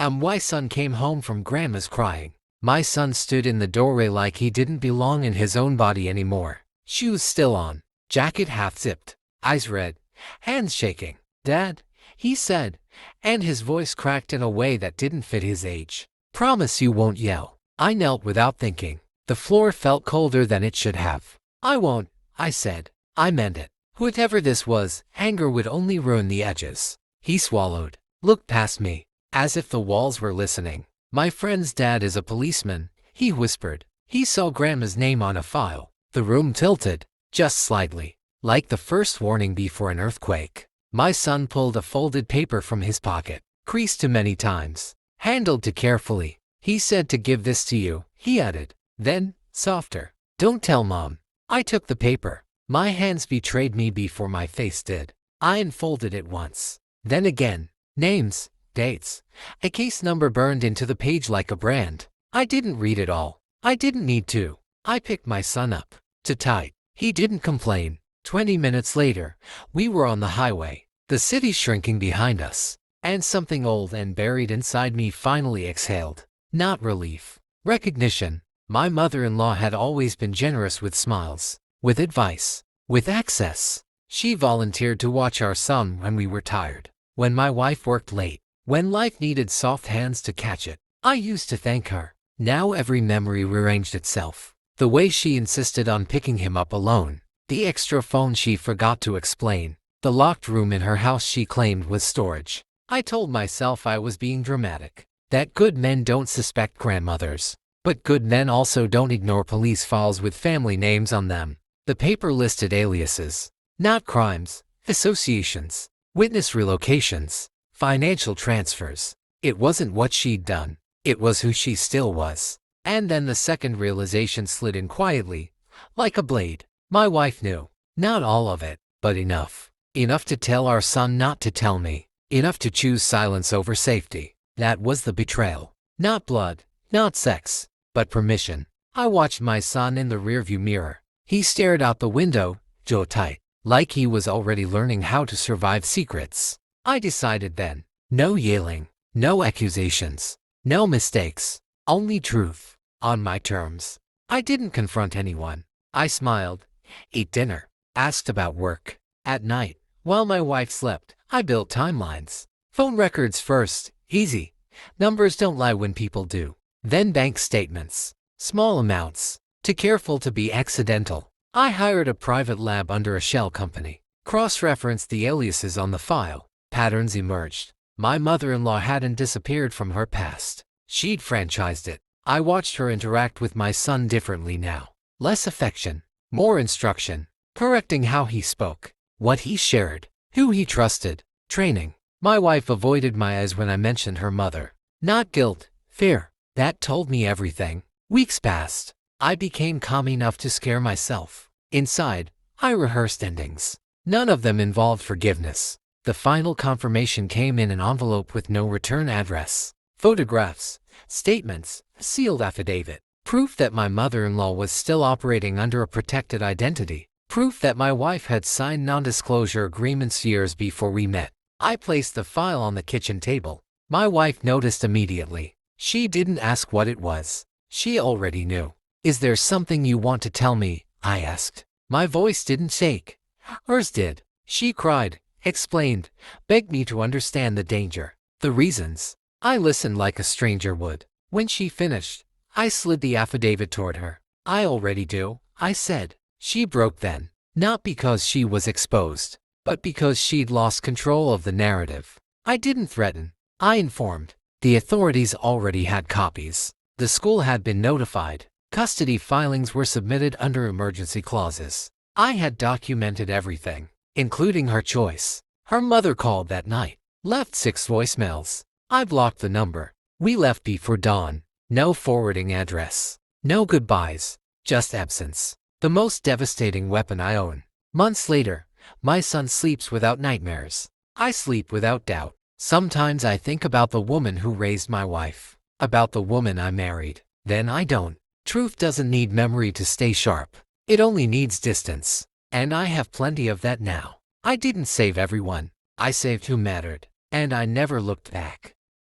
My son came home from grandma's crying. My son stood in the doorway like he didn't belong in his own body anymore. Shoes still on, jacket half-zipped, eyes red, hands shaking. "Dad," he said, and his voice cracked in a way that didn't fit his age. "Promise you won't yell." I knelt without thinking. The floor felt colder than it should have. "I won't," I said. I meant it. Whatever this was, anger would only ruin the edges. He swallowed, looked past me, as if the walls were listening. "My friend's dad is a policeman," he whispered. "He saw grandma's name on a file." The room tilted, just slightly, like the first warning before an earthquake. My son pulled a folded paper from his pocket, creased too many times, handled too carefully. "He said to give this to you," he added. Then, softer, "Don't tell Mom." I took the paper. My hands betrayed me before my face did. I unfolded it once, then again. Names, dates, a case number burned into the page like a brand. I didn't read it all. I didn't need to. I picked my son up. Too tight. He didn't complain. 20 minutes later, we were on the highway, the city shrinking behind us, and something old and buried inside me finally exhaled. Not relief. Recognition. My mother-in-law had always been generous with smiles, with advice, with access. She volunteered to watch our son when we were tired, when my wife worked late, when life needed soft hands to catch it. I used to thank her. Now every memory rearranged itself. The way she insisted on picking him up alone, the extra phone she forgot to explain, the locked room in her house she claimed was storage. I told myself I was being dramatic, that good men don't suspect grandmothers, but good men also don't ignore police files with family names on them. The paper listed aliases, not crimes, associations, witness relocations, financial transfers. It wasn't what she'd done, it was who she still was. And then the second realization slid in quietly, like a blade. My wife knew. Not all of it, but enough. Enough to tell our son not to tell me. Enough to choose silence over safety. That was the betrayal. Not blood, not sex, but permission. I watched my son in the rearview mirror. He stared out the window, jaw tight, like he was already learning how to survive secrets. I decided then. No yelling, no accusations, no mistakes, only truth. On my terms. I didn't confront anyone. I smiled, ate dinner, asked about work. At night, while my wife slept, I built timelines. Phone records first, easy. Numbers don't lie when people do. Then bank statements. Small amounts. Too careful to be accidental. I hired a private lab under a shell company. Cross-referenced the aliases on the file. Patterns emerged. My mother-in-law hadn't disappeared from her past. She'd franchised it. I watched her interact with my son differently now. Less affection, more instruction, correcting how he spoke, what he shared, who he trusted, training. My wife avoided my eyes when I mentioned her mother. Not guilt, fear. That told me everything. Weeks passed. I became calm enough to scare myself. Inside, I rehearsed endings. None of them involved forgiveness. The final confirmation came in an envelope with no return address. Photographs, statements, sealed affidavit. Proof that my mother-in-law was still operating under a protected identity. Proof that my wife had signed non-disclosure agreements years before we met. I placed the file on the kitchen table. My wife noticed immediately. She didn't ask what it was. She already knew. "Is there something you want to tell me?" I asked. My voice didn't shake. Hers did. She cried, explained, begged me to understand the danger, the reasons. I listened like a stranger would. When she finished, I slid the affidavit toward her. "I already do," I said. She broke then, not because she was exposed, but because she'd lost control of the narrative. I didn't threaten. I informed. The authorities already had copies. The school had been notified. Custody filings were submitted under emergency clauses. I had documented everything, including her choice. Her mother called that night, left 6 voicemails. I blocked the number. We left before dawn. No forwarding address. No goodbyes. Just absence. The most devastating weapon I own. Months later, my son sleeps without nightmares. I sleep without doubt. Sometimes I think about the woman who raised my wife. About the woman I married. Then I don't. Truth doesn't need memory to stay sharp. It only needs distance. And I have plenty of that now. I didn't save everyone. I saved who mattered. And I never looked back.